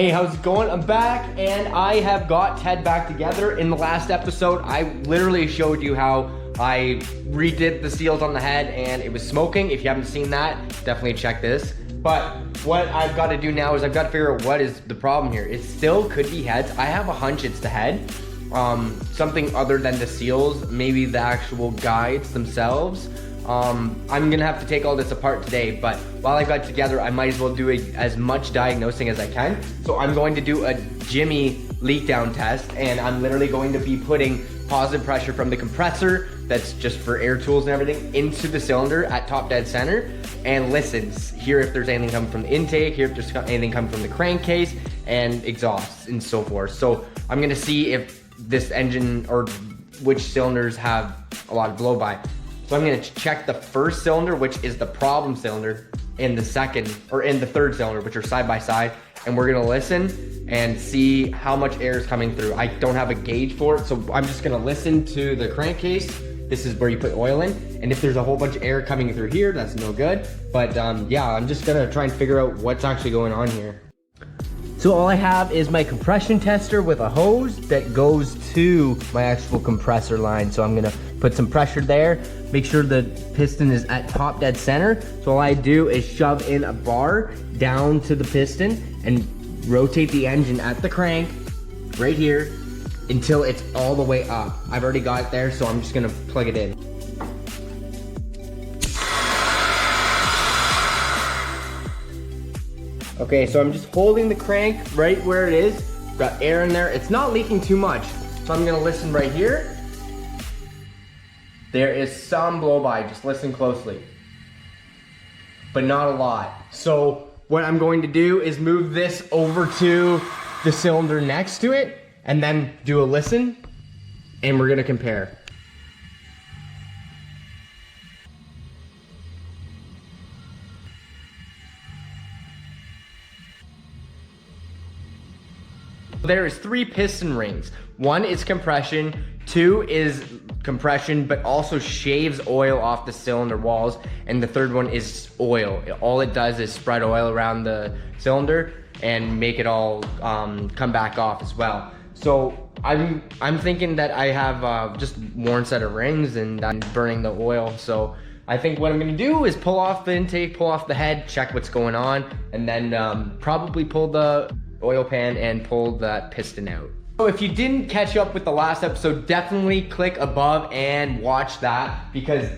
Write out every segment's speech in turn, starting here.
Hey, how's it going? I'm back and I have got Ted back together. In the last episode, I literally showed you how I redid the seals on the head and it was smoking. If you haven't seen that, definitely check this. But what I've got to do now is I've got to figure out what is the problem here. It still could be heads. I have a hunch it's the head. Something other than the seals, maybe the actual guides themselves. I'm gonna have to take all this apart today, but while I got together, I might as well do as much diagnosing as I can. So I'm going to do a Jimmy leak down test, and I'm literally going to be putting positive pressure from the compressor, that's just for air tools and everything, into the cylinder at top dead center, and listen, hear if there's anything coming from the intake, hear if there's anything coming from the crankcase, and exhausts, and so forth. So I'm gonna see if this engine, or which cylinders have a lot of blow by. So I'm gonna check the first cylinder, which is the problem cylinder, and the second, or in the third cylinder, which are side by side, and we're gonna listen and see how much air is coming through. I don't have a gauge for it, so I'm just gonna listen to the crankcase. This is where you put oil in, and if there's a whole bunch of air coming through here, that's no good. But yeah, I'm just gonna try and figure out what's actually going on here. So all I have is my compression tester with a hose that goes to my actual compressor line. So I'm gonna put some pressure there, make sure the piston is at top dead center. So all I do is shove in a bar down to the piston and rotate the engine at the crank right here until it's all the way up. I've already got it there, so I'm just gonna plug it in. Okay, so I'm just holding the crank right where it is. Got air in there. It's not leaking too much. So I'm gonna listen right here. There is some blow by, just listen closely. But not a lot. So what I'm going to do is move this over to the cylinder next to it and then do a listen, and we're gonna compare. There is 3 piston rings. 1 is compression, 2 is compression but also shaves oil off the cylinder walls, and the third one is oil. All it does is spread oil around the cylinder and make it all come back off as well. So I'm thinking that I have just one set of rings and I'm burning the oil. So I think what I'm gonna do is pull off the intake, pull off the head, check what's going on, and then probably pull the oil pan and pull that piston out. So if you didn't catch up with the last episode, definitely click above and watch that, because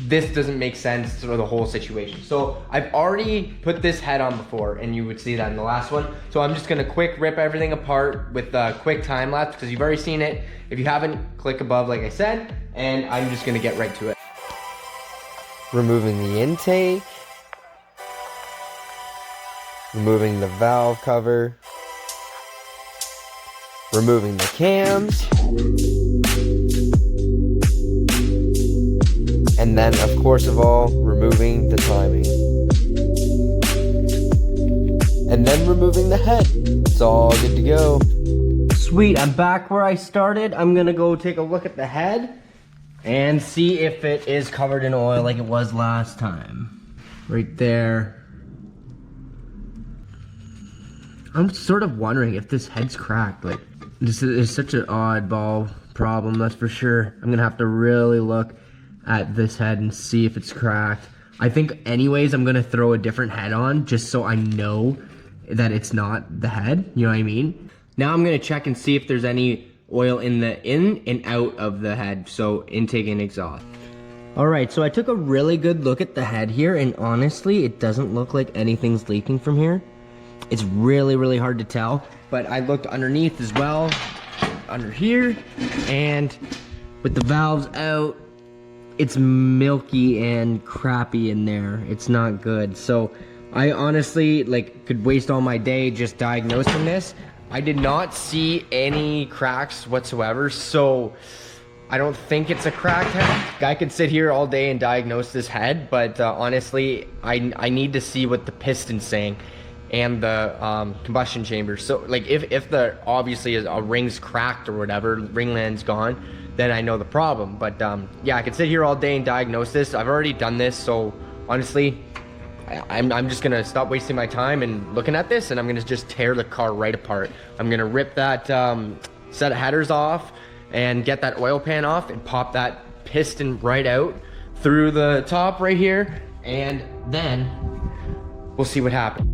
this doesn't make sense to the whole situation. So I've already put this head on before, and you would see that in the last one. So I'm just gonna quick rip everything apart with a quick time lapse, because you've already seen it. If you haven't, click above like I said, and I'm just gonna get right to it. Removing the intake, removing the valve cover, removing the cams, and then of course of all, removing the timing, and then removing the head. It's all good to go. Sweet, I'm back where I started. I'm gonna go take a look at the head and see if it is covered in oil like it was last time. Right there. I'm sort of wondering if this head's cracked. Like, this is such an oddball problem, that's for sure. I'm gonna have to really look at this head and see if it's cracked. I think anyways, I'm gonna throw a different head on just so I know that it's not the head, you know what I mean? Now I'm gonna check and see if there's any oil in the in and out of the head, so intake and exhaust. All right, so I took a really good look at the head here, and honestly, it doesn't look like anything's leaking from here. It's really, really hard to tell, but I looked underneath as well, under here, and with the valves out, it's milky and crappy in there. It's not good. So I honestly could waste all my day just diagnosing this. I did not see any cracks whatsoever, so I don't think it's a cracked head. I could sit here all day and diagnose this head, but honestly, I need to see what the piston's saying and the combustion chamber. So if the obviously is a ring's cracked or whatever, ringland's gone, then I know the problem. But yeah, I could sit here all day and diagnose this. I've already done this, so honestly, I'm just gonna stop wasting my time and looking at this, and I'm gonna just tear the car right apart. I'm gonna rip that set of headers off and get that oil pan off and pop that piston right out through the top right here, and then we'll see what happens.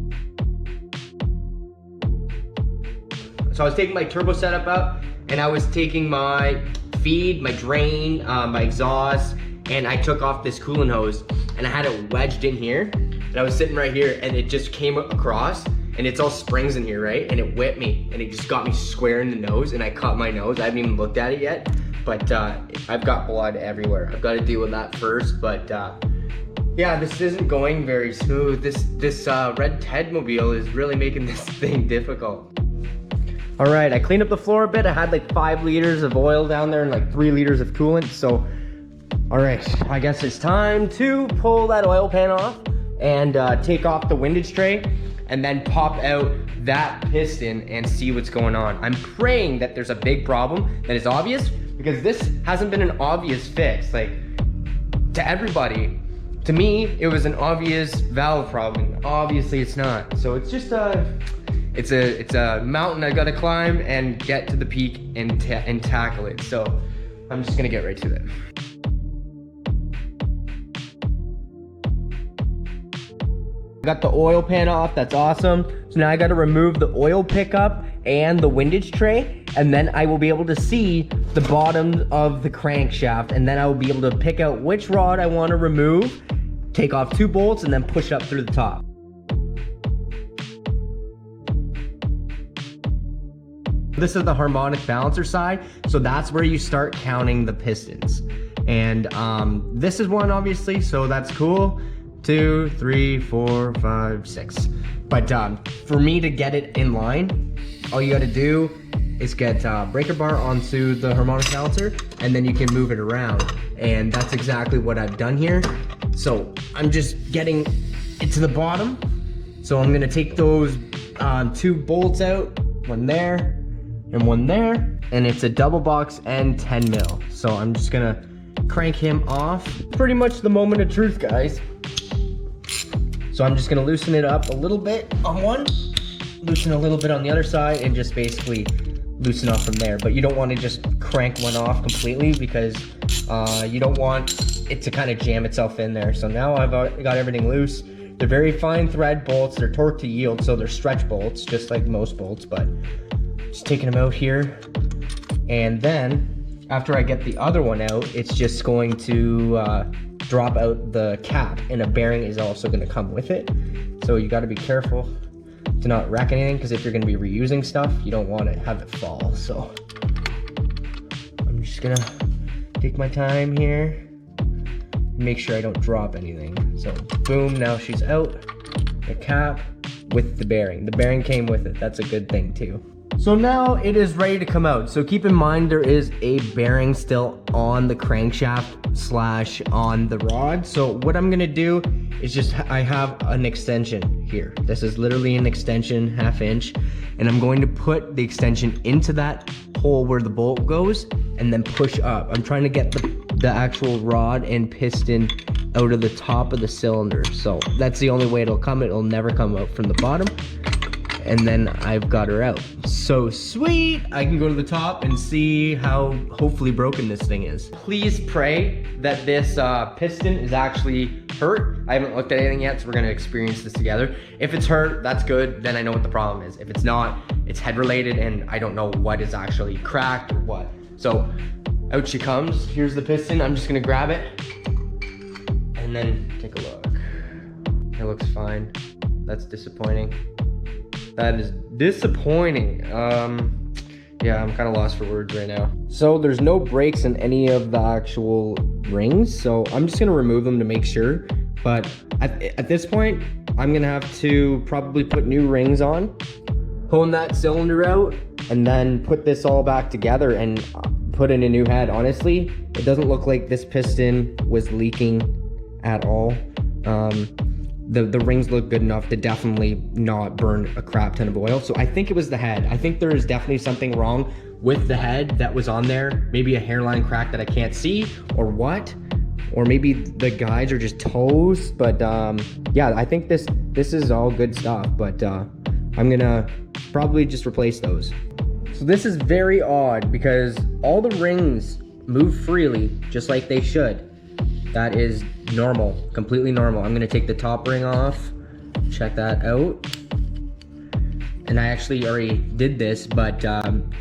So I was taking my turbo setup up, and I was taking my feed, my drain, my exhaust, and I took off this coolant hose, and I had it wedged in here, and I was sitting right here, and it just came across, and it's all springs in here, right? And it whipped me, and it just got me square in the nose, and I cut my nose. I haven't even looked at it yet, but I've got blood everywhere. I've got to deal with that first, but yeah, this isn't going very smooth. This red Tedmobile is really making this thing difficult. All right, I cleaned up the floor a bit. I had like 5 liters of oil down there and like 3 liters of coolant. So, all right, I guess it's time to pull that oil pan off and take off the windage tray and then pop out that piston and see what's going on. I'm praying that there's a big problem that is obvious, because this hasn't been an obvious fix. Like, to everybody, to me, it was an obvious valve problem. Obviously it's not. So it's just it's a mountain I gotta climb and get to the peak and tackle it. So I'm just gonna get right to it. Got the oil pan off, that's awesome. So now I gotta remove the oil pickup and the windage tray, and then I will be able to see the bottom of the crankshaft, and then I will be able to pick out which rod I wanna remove, take off 2 bolts, and then push up through the top. This is the harmonic balancer side, so that's where you start counting the pistons. And this is one, obviously, so that's cool. 2, 3, 4, 5, 6. But for me to get it in line, all you gotta do is get breaker bar onto the harmonic balancer, and then you can move it around. And that's exactly what I've done here. So I'm just getting it to the bottom. So I'm gonna take those 2 bolts out, one there and one there, and it's a double box and 10 mil. So I'm just gonna crank him off. Pretty much the moment of truth, guys. So I'm just gonna loosen it up a little bit on one, loosen a little bit on the other side, and just basically loosen off from there. But you don't want to just crank one off completely, because you don't want it to kind of jam itself in there. So now I've got everything loose. They're very fine thread bolts. They're torque to yield, so they're stretch bolts, just like most bolts, but just taking them out here. And then after I get the other one out, it's just going to drop out the cap, and a bearing is also going to come with it. So you got to be careful to not wreck anything, because if you're going to be reusing stuff, you don't want to have it fall. So I'm just gonna take my time here, make sure I don't drop anything. So boom, now she's out. The cap with the bearing. The bearing came with it. That's a good thing too. So now it is ready to come out. So keep in mind there is a bearing still on the crankshaft / on the rod. So what I'm gonna do is just, I have an extension here. This is literally an extension, 1/2 inch. And I'm going to put the extension into that hole where the bolt goes and then push up. I'm trying to get the actual rod and piston out of the top of the cylinder. So that's the only way it'll come. It'll never come out from the bottom. And then I've got her out. So sweet! I can go to the top and see how hopefully broken this thing is. Please pray that this piston is actually hurt. I haven't looked at anything yet, so we're gonna experience this together. If it's hurt, that's good, then I know what the problem is. If it's not, it's head related and I don't know what is actually cracked or what. So out she comes. Here's the piston. I'm just gonna grab it and then take a look. It looks fine. That's disappointing. That is disappointing. Yeah, I'm kind of lost for words right now. So there's no breaks in any of the actual rings, so I'm just gonna remove them to make sure. But at this point, I'm gonna have to probably put new rings on, hone that cylinder out, and then put this all back together and put in a new head. Honestly, it doesn't look like this piston was leaking at all. The rings look good enough to definitely not burn a crap ton of oil. So I think it was the head. I think there is definitely something wrong with the head that was on there. Maybe a hairline crack that I can't see or what. or maybe the guides are just toast, but yeah, I think this is all good stuff, but I'm gonna probably just replace those. So this is very odd because all the rings move freely just like they should. That is normal, completely normal. I'm gonna take the top ring off, check that out. And I actually already did this, but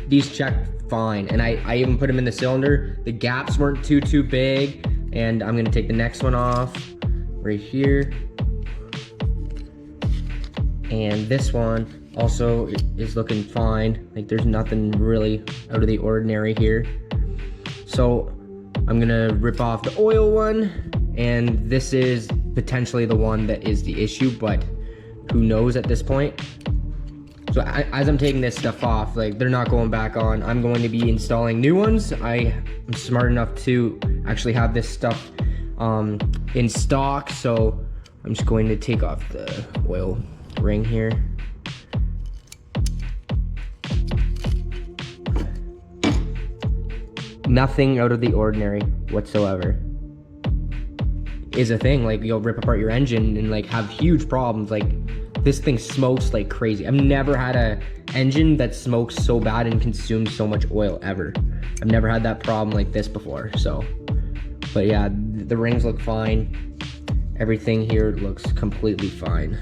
these checked fine. And I even put them in the cylinder. The gaps weren't too big. And I'm gonna take the next one off right here. And this one also is looking fine. Like there's nothing really out of the ordinary here. So I'm gonna rip off the oil one, and this is potentially the one that is the issue, but who knows at this point. So as I'm taking this stuff off, like they're not going back on. I'm going to be installing new ones. I am smart enough to actually have this stuff in stock. So I'm just going to take off the oil ring here. Nothing out of the ordinary whatsoever is a thing. Like you'll rip apart your engine and like have huge problems. Like this thing smokes like crazy. I've never had a engine that smokes so bad and consumes so much oil ever. I've never had that problem like this before. So, but yeah, the rings look fine. Everything here looks completely fine.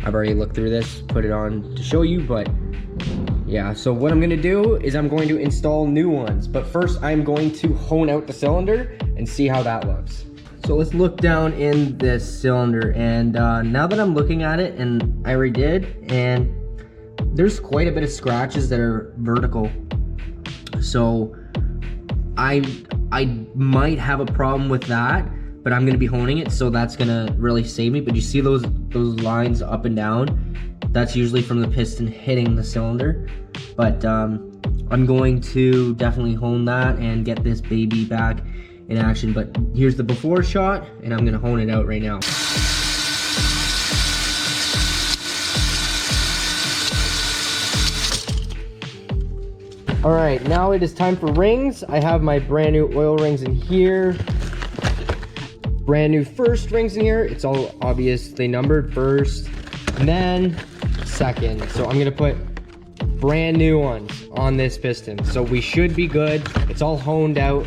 I've already looked through this, put it on to show you, but yeah. So what I'm gonna do is I'm going to install new ones, but first I'm going to hone out the cylinder and see how that looks. So let's look down in this cylinder, and now that I'm looking at it, and I already did, and there's quite a bit of scratches that are vertical. So I might have a problem with that, but I'm gonna be honing it, so that's gonna really save me. But you see those lines up and down? That's usually from the piston hitting the cylinder. But I'm going to definitely hone that and get this baby back in action. But here's the before shot, and I'm gonna hone it out right now. All right, now it is time for rings. I have my brand new oil rings in here. Brand new first rings in here. It's all obviously numbered, first, and then second. So I'm gonna put brand new ones on this piston. So we should be good. It's all honed out.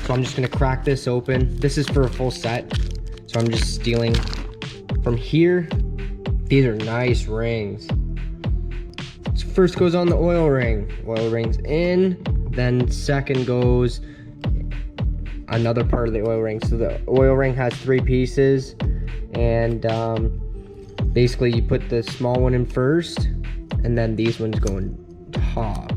So I'm just gonna crack this open. This is for a full set. So I'm just stealing from here. These are nice rings. So first goes on the oil ring. Oil ring's in, then second goes another part of the oil ring. So the oil ring has 3 pieces, and basically you put the small one in first, and then these ones go on top.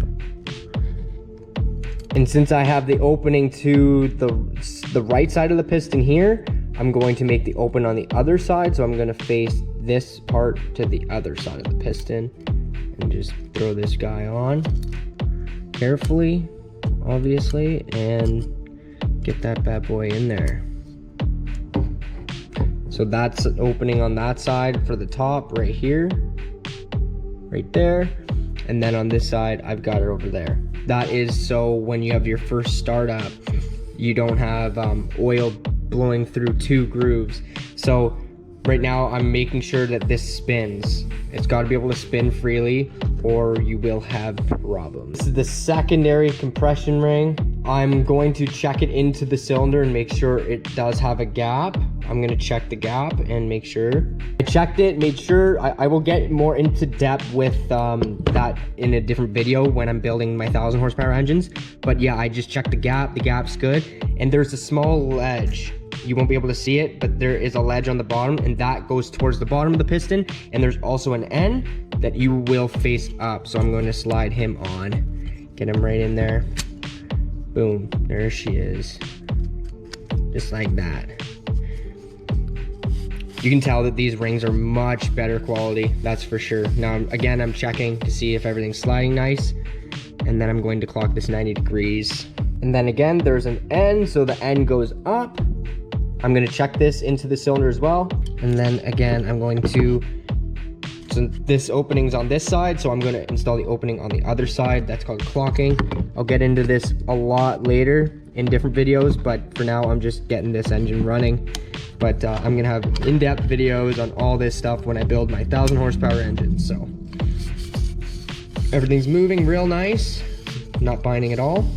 And since I have the opening to the right side of the piston here, I'm going to make the open on the other side. So I'm going to face this part to the other side of the piston and just throw this guy on carefully, obviously, and get that bad boy in there. So that's an opening on that side for the top right here, right there. And then on this side, I've got it over there. That is so when you have your first startup, you don't have oil blowing through 2 grooves. So right now I'm making sure that this spins. It's got to be able to spin freely or you will have problems. This is the secondary compression ring. I'm going to check it into the cylinder and make sure it does have a gap. I'm gonna check the gap and make sure. I checked it, made sure. I will get more into depth with that in a different video when I'm building my 1,000 horsepower engines. But yeah, I just checked the gap's good. And there's a small ledge. You won't be able to see it, but there is a ledge on the bottom, and that goes towards the bottom of the piston. And there's also an end that you will face up. So I'm going to slide him on. Get him right in there. Boom, there she is. Just like that. You can tell that these rings are much better quality, that's for sure. Now, again, I'm checking to see if everything's sliding nice, and then I'm going to clock this 90 degrees. And then again, there's an end, so the end goes up. I'm gonna check this into the cylinder as well. And then again, I'm going to, so this opening's on this side, so I'm gonna install the opening on the other side. That's called clocking. I'll get into this a lot later in different videos, but for now I'm just getting this engine running. But I'm gonna have in-depth videos on all this stuff when I build my 1,000 horsepower engine. So everything's moving real nice, not binding at all.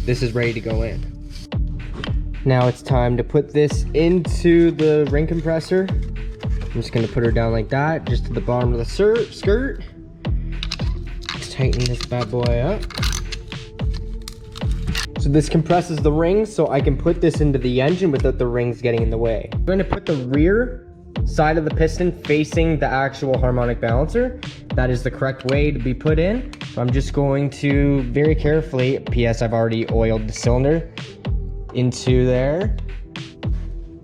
This is ready to go in. Now it's time to put this into the ring compressor. I'm just gonna put her down like that, just to the bottom of the skirt. Let's tighten this bad boy up. So this compresses the rings so I can put this into the engine without the rings getting in the way. I'm gonna put the rear side of the piston facing the actual harmonic balancer. That is the correct way to be put in. So I'm just going to very carefully, PS I've already oiled the cylinder, into there.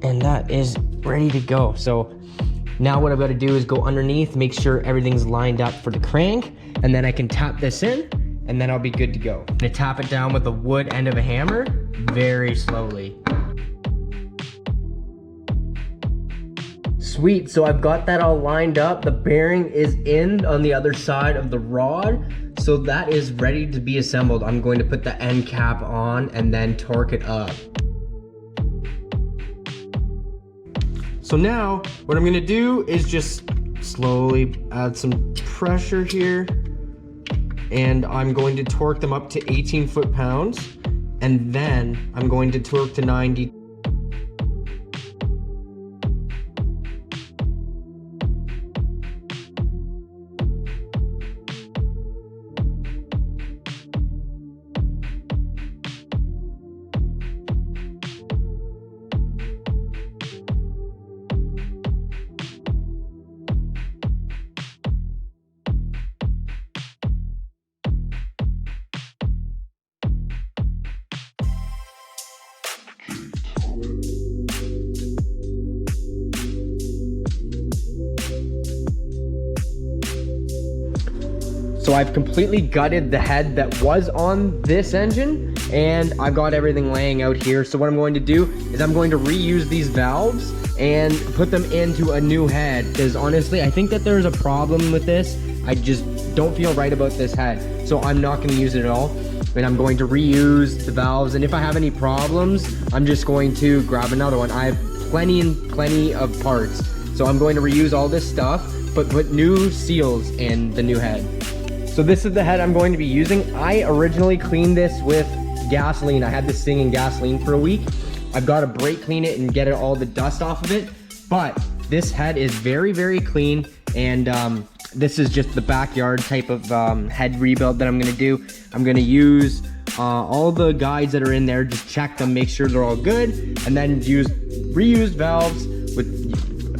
And that is ready to go. So now what I've got to do is go underneath, make sure everything's lined up for the crank, and then I can tap this in, and then I'll be good to go. I'm gonna tap it down with the wood end of a hammer, very slowly. Sweet, so I've got that all lined up. The bearing is in on the other side of the rod, so that is ready to be assembled. I'm going to put the end cap on and then torque it up. So now, what I'm gonna do is just slowly add some pressure here, and I'm going to torque them up to 18 foot-pounds, and then I'm going to torque to 90. So I've completely gutted the head that was on this engine, and I've got everything laying out here. So what I'm going to do is I'm going to reuse these valves and put them into a new head, because honestly I think that there's a problem with this. I just don't feel right about this head, so I'm not going to use it at all, and I'm going to reuse the valves, and if I have any problems I'm just going to grab another one. I have plenty of parts, so I'm going to reuse all this stuff but put new seals in the new head. So this is the head I'm going to be using. I originally cleaned this with gasoline. I had this thing in gasoline for a week. I've got to brake clean it and get all the dust off of it. But this head is very clean, and this is just the backyard type of head rebuild that I'm gonna do. I'm gonna use all the guides that are in there, just check them, make sure they're all good, and then use reused valves with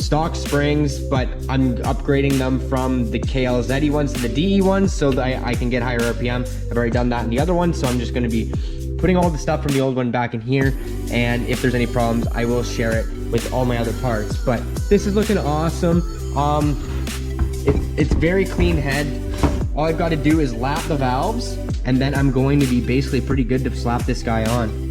stock springs, but I'm upgrading them from the KLZ ones to the DE ones so that I can get higher RPM. I've already done that in the other one, so I'm just going to be putting all the stuff from the old one back in here, and if there's any problems I will share it with all my other parts. But this is looking awesome. It's very clean head. All I've got to do is lap the valves, and then I'm going to be basically pretty good to slap this guy on.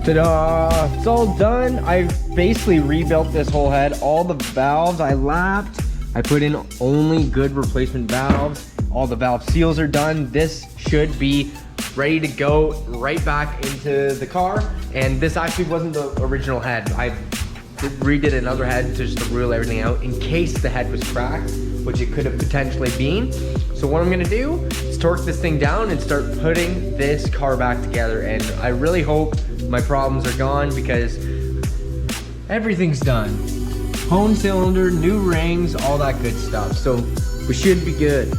Ta-da! It's all done. I've basically rebuilt this whole head. All the valves I lapped. I put in only good replacement valves. All the valve seals are done. This should be ready to go right back into the car. And this actually wasn't the original head. I redid another head just to rule everything out in case the head was cracked, which it could have potentially been. So what I'm gonna do is torque this thing down and start putting this car back together. And I really hope my problems are gone because everything's done. Hone cylinder, new rings, all that good stuff. So we should be good.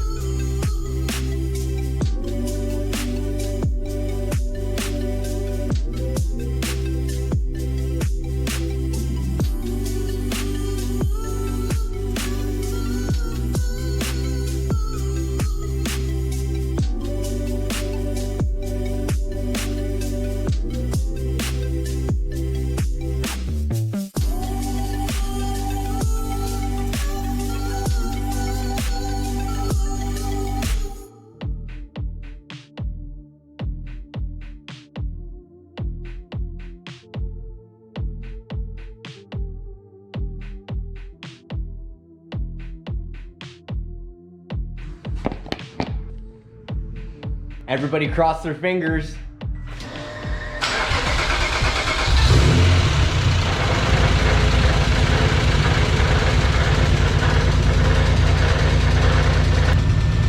Everybody cross their fingers.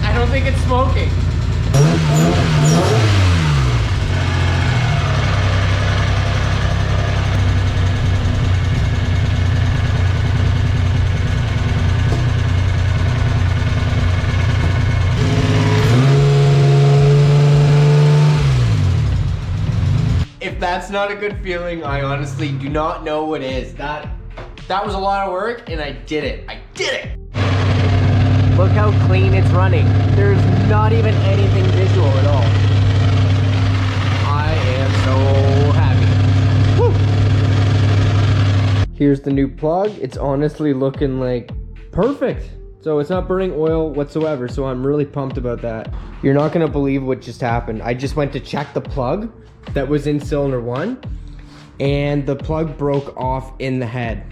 I don't think it's smoking. If that's not a good feeling, I honestly do not know what is. That was a lot of work and I did it. I did it! Look how clean it's running. There's not even anything visual at all. I am so happy. Woo! Here's the new plug. It's honestly looking like perfect. So it's not burning oil whatsoever, so I'm really pumped about that. You're not gonna believe what just happened. I just went to check the plug that was in cylinder 1 and the plug broke off in the head.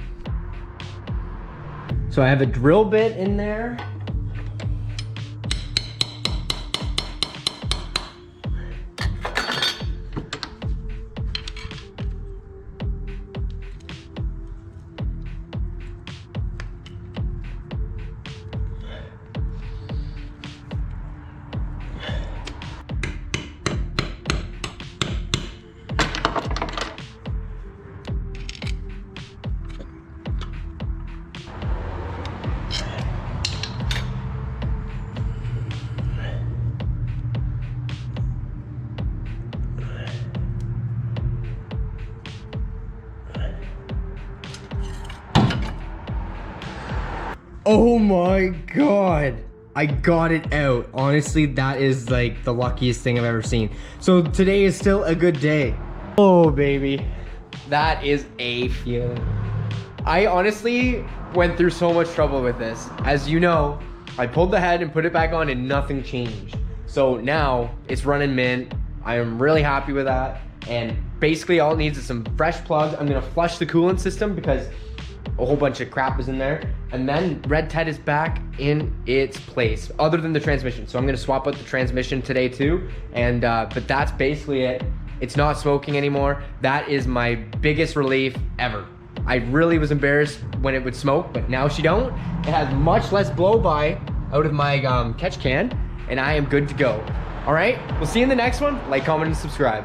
So I have a drill bit in there. Oh my God, I got it out. Honestly, that is like the luckiest thing I've ever seen. So today is still a good day. Oh baby, that is a feeling. I honestly went through so much trouble with this. As you know, I pulled the head and put it back on and nothing changed. So now it's running mint. I am really happy with that. And basically all it needs is some fresh plugs. I'm gonna flush the coolant system because a whole bunch of crap is in there. And then Red Ted is back in its place, other than the transmission. So I'm gonna swap out the transmission today too. And but that's basically it. It's not smoking anymore. That is my biggest relief ever. I really was embarrassed when it would smoke, but now she don't. It has much less blow by out of my catch can, and I am good to go. All right, we'll see you in the next one. Like, comment, and subscribe.